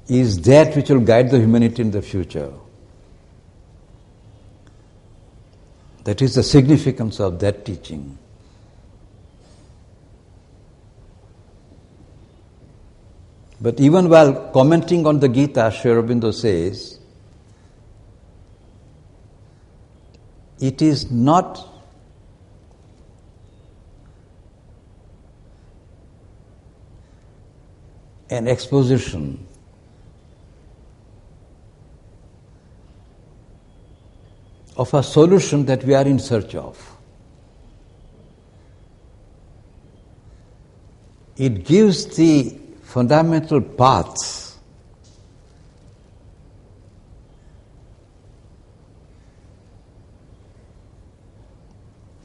is that which will guide the humanity in the future. That is the significance of that teaching. But even while commenting on the Gita, Sri Aurobindo says, it is not an exposition of a solution that we are in search of. It gives the fundamental paths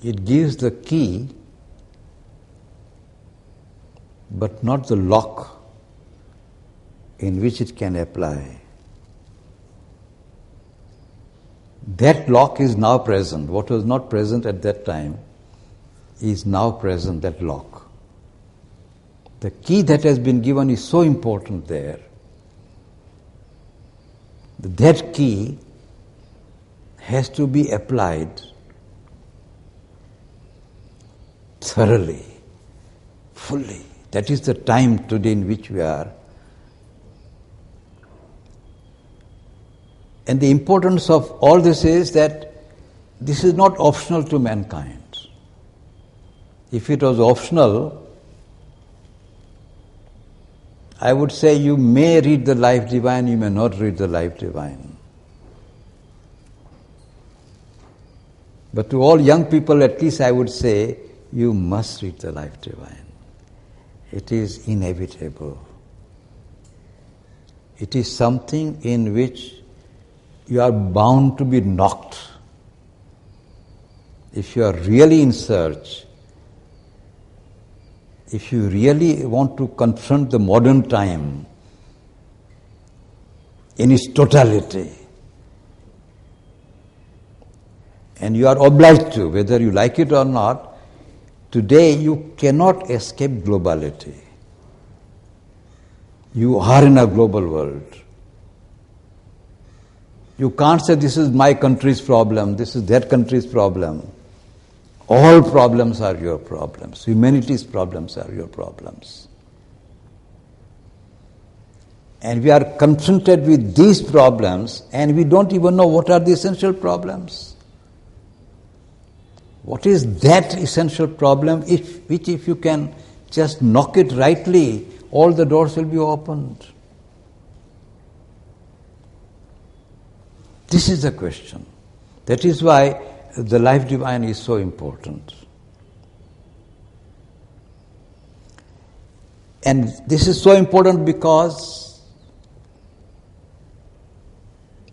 it gives the key but not the lock in which it can apply. That lock is now present. What was not present at that time is now present, that lock. The key that has been given is so important there. That key has to be applied thoroughly, fully. That is the time today in which we are. And the importance of all this is that this is not optional to mankind. If it was optional, I would say you may read the Life Divine, you may not read the Life Divine. But to all young people, at least I would say, you must read the Life Divine. It is inevitable. It is something in which you are bound to be knocked. If you are really in search, if you really want to confront the modern time in its totality, and you are obliged to, whether you like it or not, today you cannot escape globality. You are in a global world. You can't say this is my country's problem, this is that country's problem. All problems are your problems. Humanity's problems are your problems. And we are confronted with these problems and we don't even know what are the essential problems. What is that essential problem which if you can just knock it rightly, all the doors will be opened? This is the question. That is why the Life Divine is so important. And this is so important because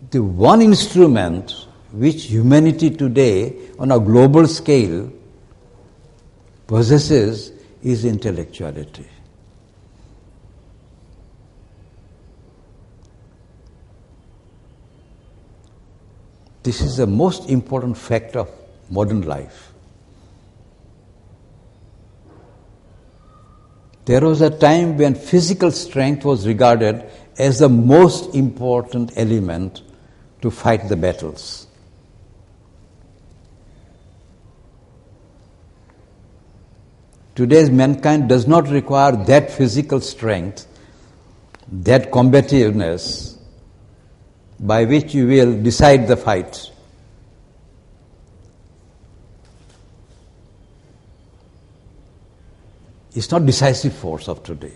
the one instrument which humanity today on a global scale possesses is intellectuality. This is the most important fact of modern life. There was a time when physical strength was regarded as the most important element to fight the battles. Today's mankind does not require that physical strength, that combativeness, by which you will decide the fight. It's not decisive force of today.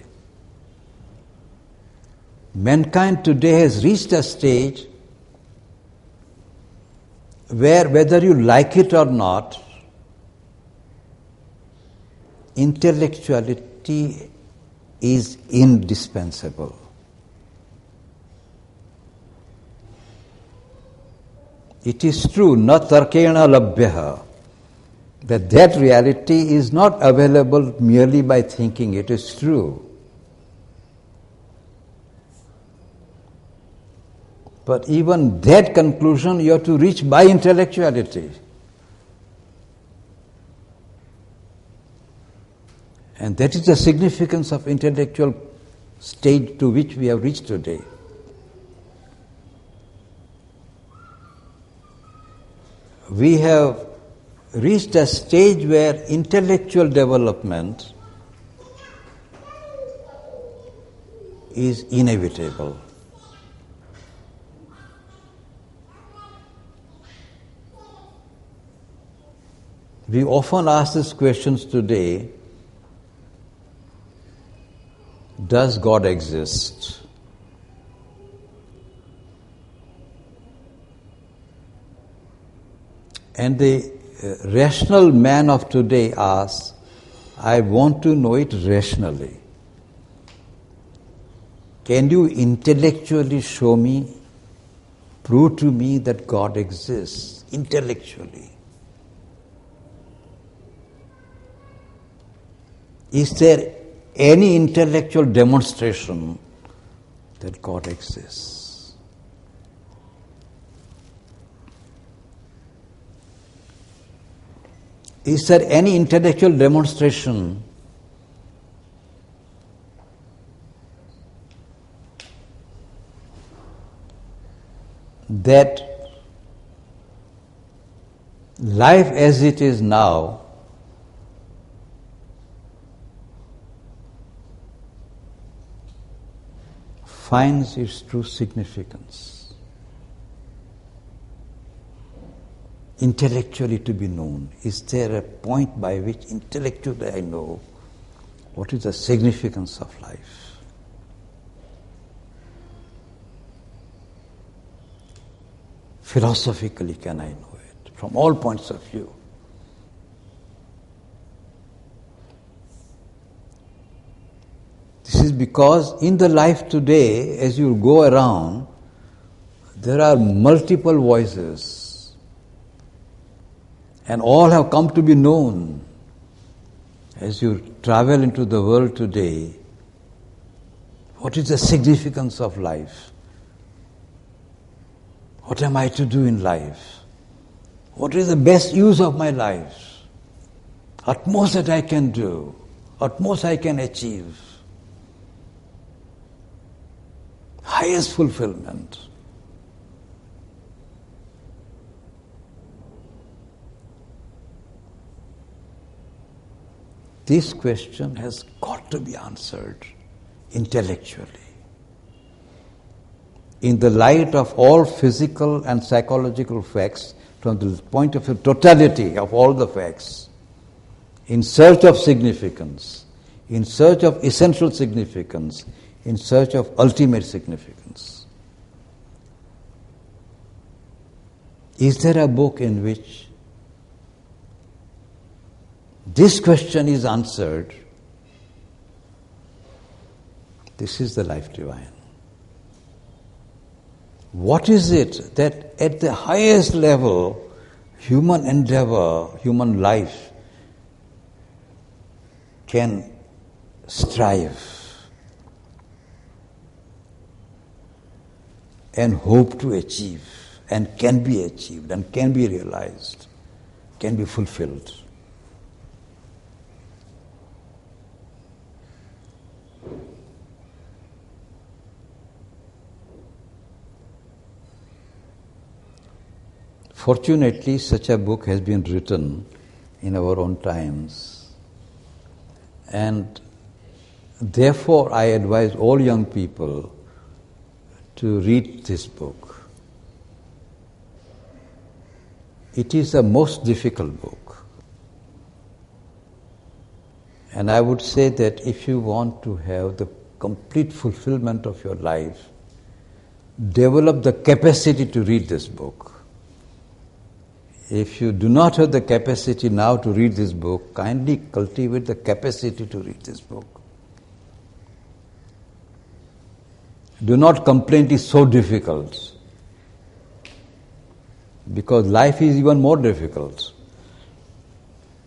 Mankind today has reached a stage where, whether you like it or not, intellectuality is indispensable. It is true, na tarkena labhyaha, that reality is not available merely by thinking. It is true. But even that conclusion you have to reach by intellectuality. And that is the significance of intellectual stage to which we have reached today. we have reached a stage where intellectual development is inevitable. We often ask these questions today: does God exist? And the rational man of today asks, I want to know it rationally. Can you intellectually show me, prove to me that God exists intellectually? Is there any intellectual demonstration that God exists? Is there any intellectual demonstration that life as it is now finds its true significance? Intellectually to be known. Is there a point by which intellectually I know what is the significance of life? Philosophically can I know it from all points of view? This is because in the life today, as you go around, there are multiple voices. And all have come to be known. As you travel into the world today, what is the significance of life? What am I to do in life? What is the best use of my life? Utmost that I can do, utmost I can achieve. Highest fulfillment. This question has got to be answered intellectually. In the light of all physical and psychological facts, from the point of view totality of all the facts, in search of significance, in search of essential significance, in search of ultimate significance. Is there a book in which this question is answered? This is the life divine. What is it that at the highest level, human endeavor, human life can strive and hope to achieve, and can be achieved, and can be realized, can be fulfilled? Fortunately, such a book has been written in our own times, and therefore I advise all young people to read this book. It is a most difficult book, and I would say that if you want to have the complete fulfillment of your life, develop the capacity to read this book. If you do not have the capacity now to read this book, kindly cultivate the capacity to read this book. Do not complain it is so difficult, because life is even more difficult.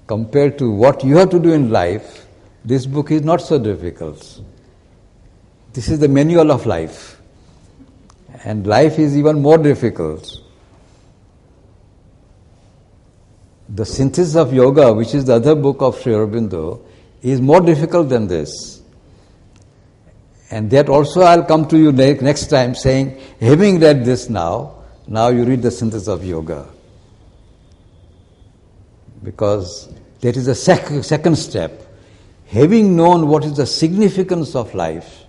Compared to what you have to do in life, this book is not so difficult. This is the manual of life, and life is even more difficult. The Synthesis of Yoga, which is the other book of Sri Aurobindo, is more difficult than this. And that also I'll come to you next time saying, having read this now you read the Synthesis of Yoga. because that is the second step. Having known what is the significance of life,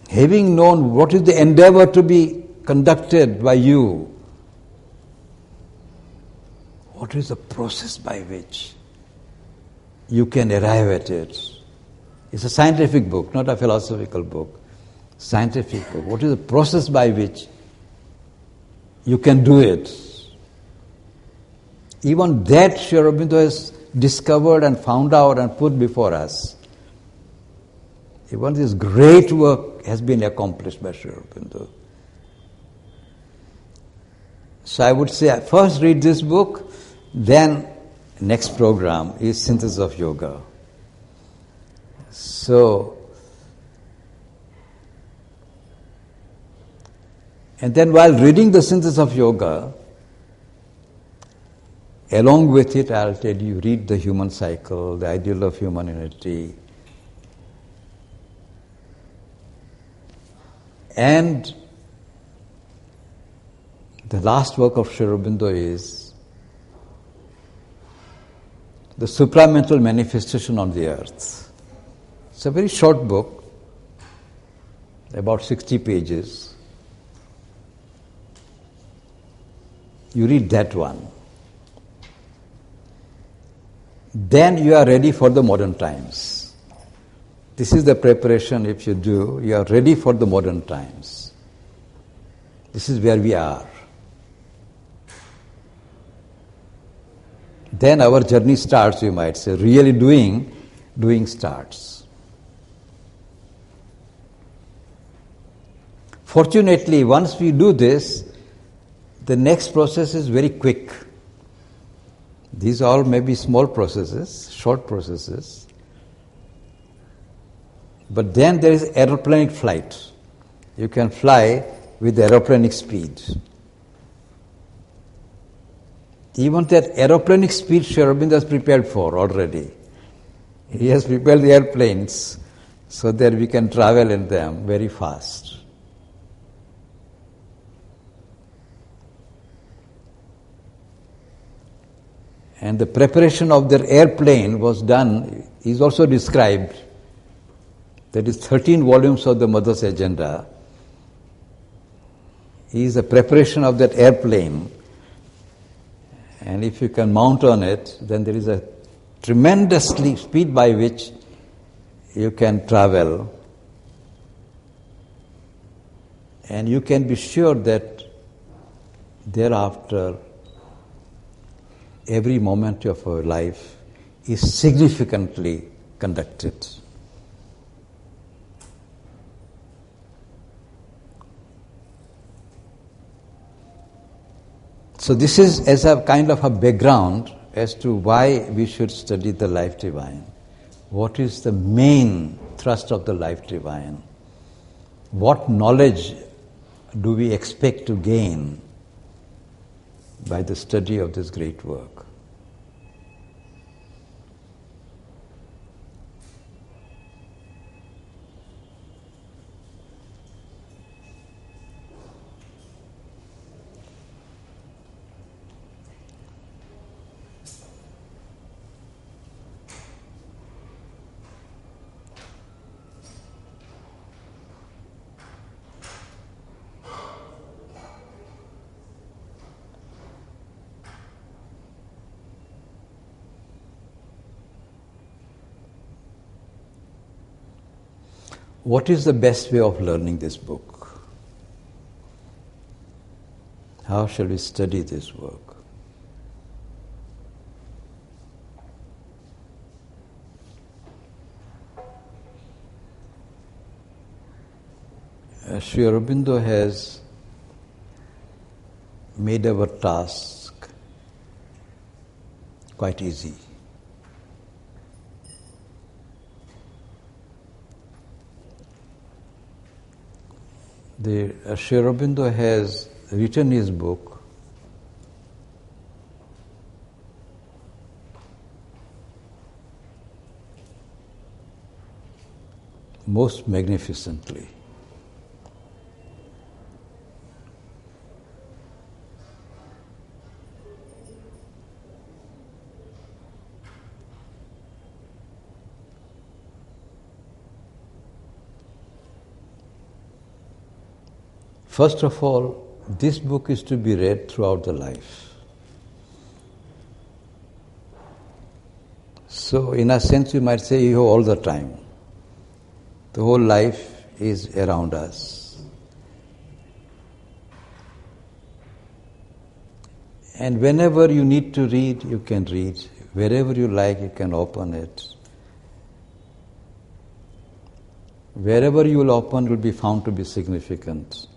having known what is the endeavor to be conducted by you, what is the process by which you can arrive at it? It's a scientific book, not a philosophical book. Scientific book. What is the process by which you can do it? Even that Sri Aurobindo has discovered and found out and put before us. Even this great work has been accomplished by Sri Aurobindo. So I would say first read this book, then next program is Synthesis of Yoga. So, and then while reading the Synthesis of Yoga, along with it I'll tell you, read the human cycle, the ideal of human unity, and the last work of Sri Aurobindo is the supramental manifestation on the earth. It's a very short book, about 60 pages. You read that one. Then you are ready for the modern times. This is the preparation if you do. You are ready for the modern times. This is where we are. Then our journey starts, you might say. Really doing starts. Fortunately, once we do this, the next process is very quick. These all may be small processes, short processes. But then there is aeroplanic flight. You can fly with aeroplanic speed. Even that aeroplanic speed Sri Aurobindo has prepared for already. He has prepared the airplanes so that we can travel in them very fast. And the preparation of their airplane was done, is also described. That is 13 volumes of the Mother's Agenda. Is the preparation of that airplane. And if you can mount on it, then there is a tremendous speed by which you can travel. And you can be sure that thereafter, every moment of our life is significantly conducted. So this is as a kind of a background as to why we should study the life divine. What is the main thrust of the life divine? What knowledge do we expect to gain by the study of this great work? What is the best way of learning this book? How shall we study this work? Sri Aurobindo has made our task quite easy. Sri Aurobindo has written his book most magnificently. First of all, this book is to be read throughout the life. So, in a sense, you might say you have all the time. The whole life is around us. And whenever you need to read, you can read. Wherever you like, you can open it. Wherever you will open will be found to be significant.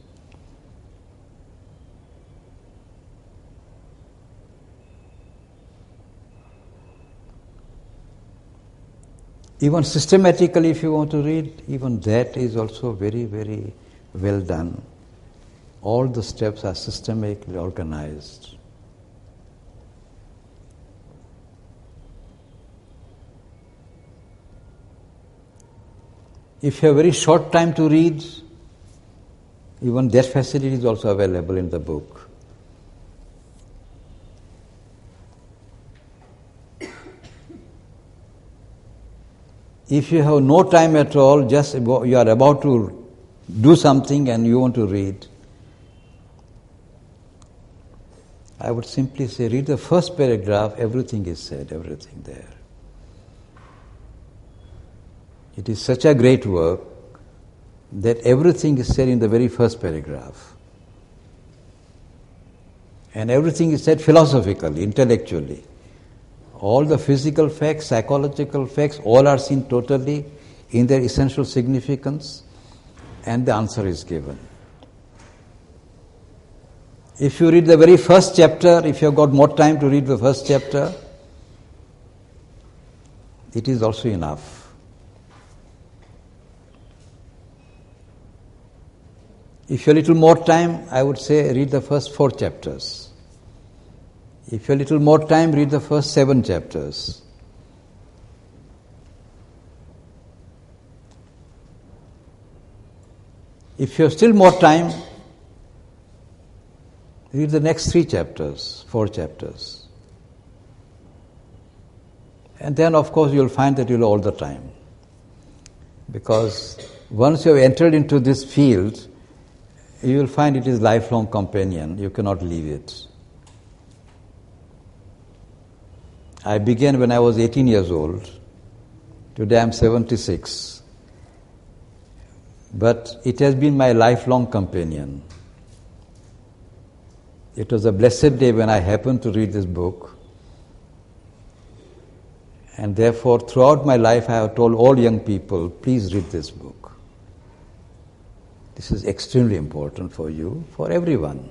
Even systematically, if you want to read, even that is also very, very well done. All the steps are systematically organized. If you have very short time to read, even that facility is also available in the book. If you have no time at all, just you are about to do something and you want to read, I would simply say, read the first paragraph, everything is said, everything there. It is such a great work that everything is said in the very first paragraph. And everything is said philosophically, intellectually. All the physical facts, psychological facts, all are seen totally in their essential significance, and the answer is given. If you read the very first chapter, if you have got more time to read the first chapter, it is also enough. If you have a little more time, I would say read the first 4 chapters. If you have a little more time, read the first 7 chapters. If you have still more time, read the next 3 chapters, 4 chapters. And then, of course, you will find that you will have all the time. Because once you have entered into this field, you will find it is lifelong companion. You cannot leave it. I began when I was 18 years old. Today I am 76. But it has been my lifelong companion. It was a blessed day when I happened to read this book. And therefore, throughout my life, I have told all young people, please read this book. This is extremely important for you, for everyone.